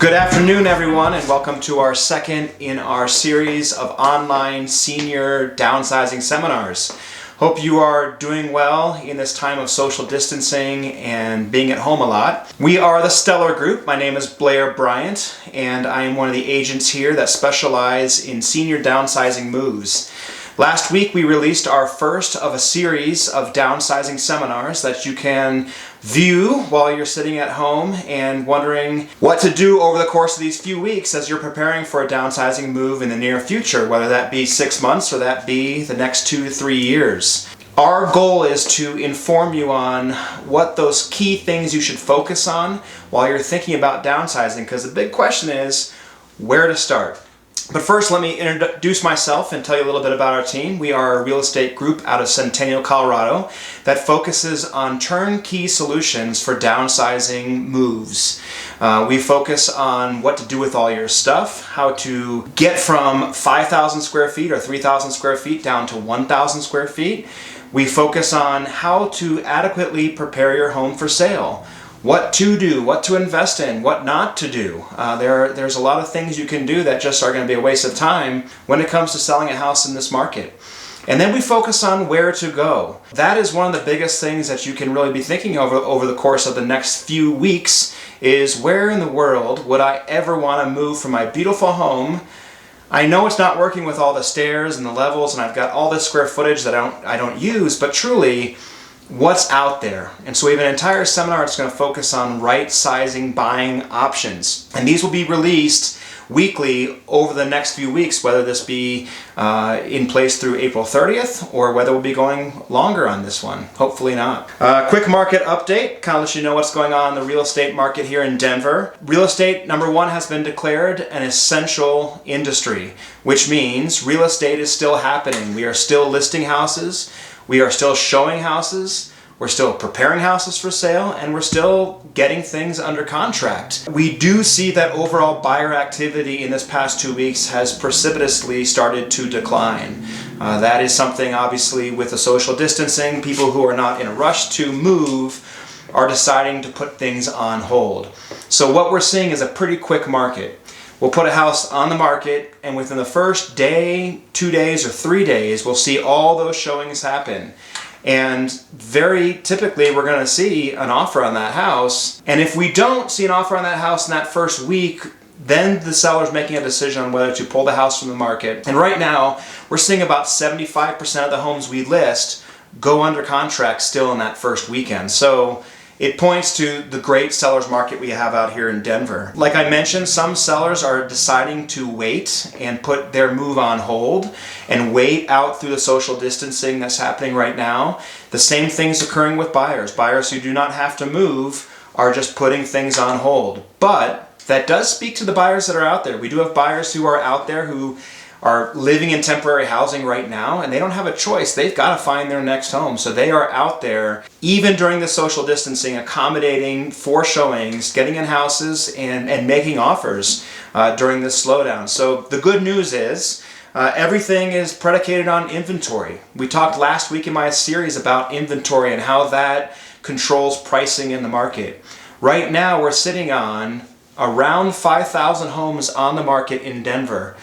Good afternoon, everyone, and welcome to our second in our series of online senior downsizing seminars. Hope you are doing well in this time of social distancing and being at home a lot. We are the Steller Group. My name is Blair Bryant, and I am one of the agents here that specialize in senior downsizing moves. Last week we released our first of a series of downsizing seminars that you can view while you're sitting at home and wondering what to do over the course of these few weeks as you're preparing for a downsizing move in the near future, whether that be 6 months or that be the next 2 to 3 years. Our goal is to inform you on what those key things you should focus on while you're thinking about downsizing, because the big question is where to start. But first, let me introduce myself and tell you a little bit about our team. We are a real estate group out of Centennial, Colorado that focuses on turnkey solutions for downsizing moves. We focus on what to do with all your stuff, how to get from 5,000 square feet or 3,000 square feet down to 1,000 square feet. We focus on how to adequately prepare your home for sale. What to do, what to invest in, what not to do. There's a lot of things you can do that just are going to be a waste of time when it comes to selling a house in this market. And then we focus on where to go. That is one of the biggest things that you can really be thinking over the course of the next few weeks is where in the world would I ever want to move from my beautiful home? I know it's not working with all the stairs and the levels and I've got all this square footage that I don't use, but truly, what's out there? And so we have an entire seminar that's going to focus on right sizing buying options. And these will be released weekly over the next few weeks, whether this be in place through April 30th or whether we'll be going longer on this one. Hopefully not. Quick market update, kind of let you know what's going on in the real estate market here in Denver. Real estate, number one, has been declared an essential industry, which means real estate is still happening. We are still listing houses. We are still showing houses, we're still preparing houses for sale, and we're still getting things under contract. We do see that overall buyer activity in this past 2 weeks has precipitously started to decline. That is something, obviously, with the social distancing, people who are not in a rush to move are deciding to put things on hold. So what we're seeing is a pretty quick market. We'll put a house on the market, and within the first day, 2 days, or 3 days, we'll see all those showings happen. And very typically, we're going to see an offer on that house. And if we don't see an offer on that house in that first week, then the seller's making a decision on whether to pull the house from the market. And right now, we're seeing about 75% of the homes we list go under contract still in that first weekend. So it points to the great seller's market we have out here in Denver. Like I mentioned, some sellers are deciding to wait and put their move on hold and wait out through the social distancing that's happening right now. The same thing's occurring with buyers. Buyers who do not have to move are just putting things on hold. But that does speak to the buyers that are out there. We do have buyers who are out there who are living in temporary housing right now, and they don't have a choice. They've got to find their next home. So they are out there, even during the social distancing, accommodating for showings, getting in houses, and making offers during this slowdown. So the good news is everything is predicated on inventory. We talked last week in my series about inventory and how that controls pricing in the market. Right now, we're sitting on around 5,000 homes on the market in Denver.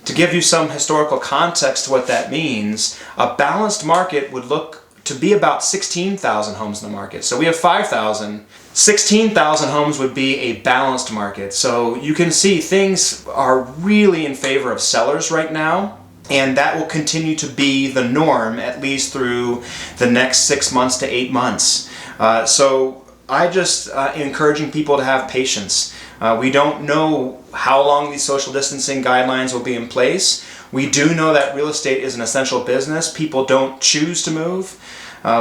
To give you some historical context to what that means, a balanced market would look to be about 16,000 homes in the market. So we have 5,000. 16,000 homes would be a balanced market. So you can see things are really in favor of sellers right now, and that will continue to be the norm at least through the next 6 months to 8 months. So I just encouraging people to have patience. We don't know how long these social distancing guidelines will be in place. We do know that real estate is an essential business. People don't choose to move.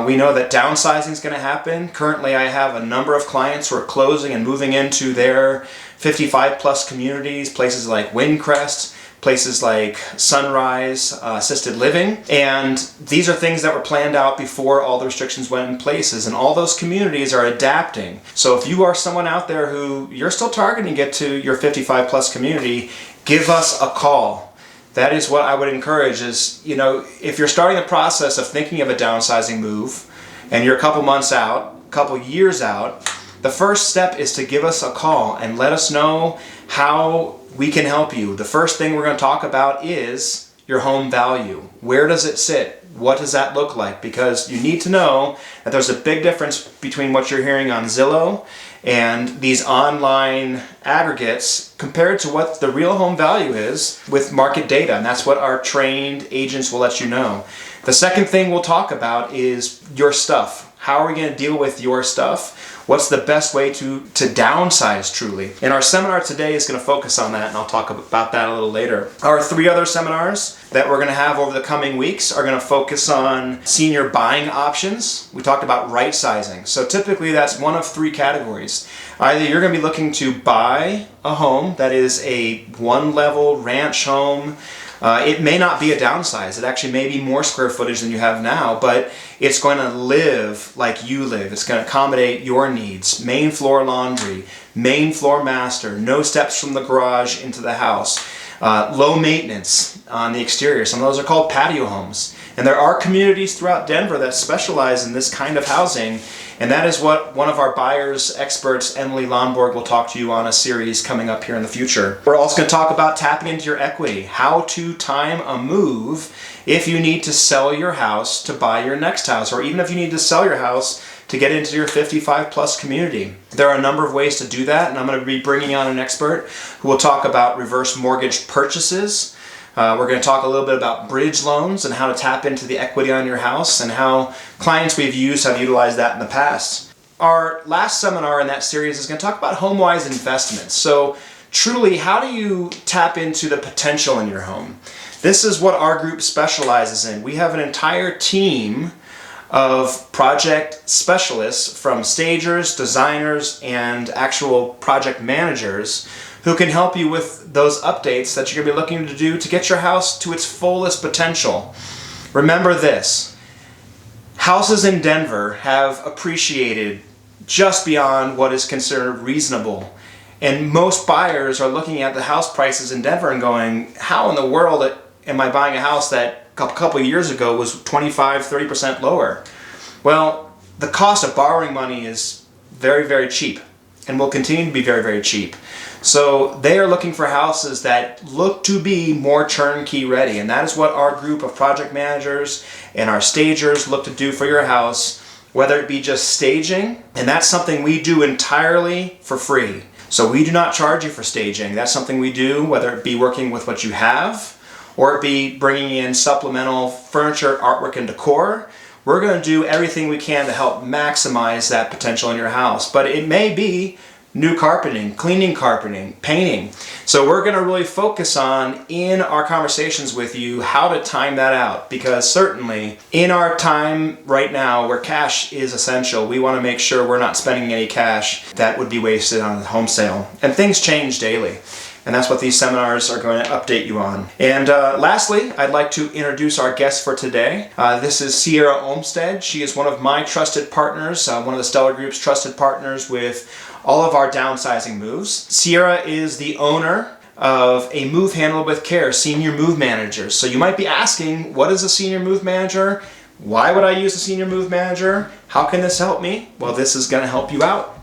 We know that downsizing is going to happen. Currently, I have a number of clients who are closing and moving into their 55 plus communities, places like Windcrest, places like Sunrise, assisted living. And these are things that were planned out before all the restrictions went in places. And all those communities are adapting. So if you are someone out there who you're still targeting to get to your 55 plus community, give us a call. That is what I would encourage is, if you're starting the process of thinking of a downsizing move and you're a couple months out, a couple years out, the first step is to give us a call and let us know how we can help you. The first thing we're going to talk about is your home value. Where does it sit? What does that look like? Because you need to know that there's a big difference between what you're hearing on Zillow and these online aggregates compared to what the real home value is with market data. And that's what our trained agents will let you know. The second thing we'll talk about is your stuff. How are we going to deal with your stuff? What's the best way to downsize truly? And our seminar today is going to focus on that, and I'll talk about that a little later. Our 3 other seminars that we're going to have over the coming weeks are going to focus on senior buying options. We talked about right sizing. So typically that's one of 3 categories. Either you're going to be looking to buy a home that is a 1-level ranch home. It may not be a downsize. It actually may be more square footage than you have now, but it's going to live like you live. It's going to accommodate your needs. Main floor laundry, main floor master, no steps from the garage into the house, low maintenance on the exterior. Some of those are called patio homes. And there are communities throughout Denver that specialize in this kind of housing. And that is what one of our buyers experts, Emily Lomborg, will talk to you on a series coming up here in the future. We're also going to talk about tapping into your equity, how to time a move if you need to sell your house to buy your next house, or even if you need to sell your house to get into your 55 plus community. There are a number of ways to do that, and I'm going to be bringing on an expert who will talk about reverse mortgage purchases. We're going to talk a little bit about bridge loans and how to tap into the equity on your house and how clients we've used have utilized that in the past. Our last seminar in that series is going to talk about home-wise investments. So truly, how do you tap into the potential in your home? This is what our group specializes in. We have an entire team of project specialists from stagers, designers, and actual project managers who can help you with those updates that you're going to be looking to do to get your house to its fullest potential. Remember this, houses in Denver have appreciated just beyond what is considered reasonable. And most buyers are looking at the house prices in Denver and going, how in the world am I buying a house that a couple of years ago was 25-30% lower? Well, the cost of borrowing money is very, very cheap and will continue to be very, very cheap. So they are looking for houses that look to be more turnkey ready, and that is what our group of project managers and our stagers look to do for your house, whether it be just staging, and that's something we do entirely for free. So we do not charge you for staging. That's something we do, whether it be working with what you have, or it be bringing in supplemental furniture, artwork, and decor. We're going to do everything we can to help maximize that potential in your house. But it may be new carpeting, cleaning carpeting, painting. So we're going to really focus on, in our conversations with you, how to time that out. Because certainly, in our time right now where cash is essential, we want to make sure we're not spending any cash that would be wasted on a home sale. And things change daily. And that's what these seminars are going to update you on. And lastly, I'd like to introduce our guest for today. This is Sierra Olmstead. She is one of my trusted partners, one of the Steller Group's trusted partners with all of our downsizing moves. Sierra is the owner of a Move Handled with Care, Senior Move Manager. So you might be asking, what is a Senior Move Manager? Why would I use a Senior Move Manager? How can this help me? Well, this is going to help you out.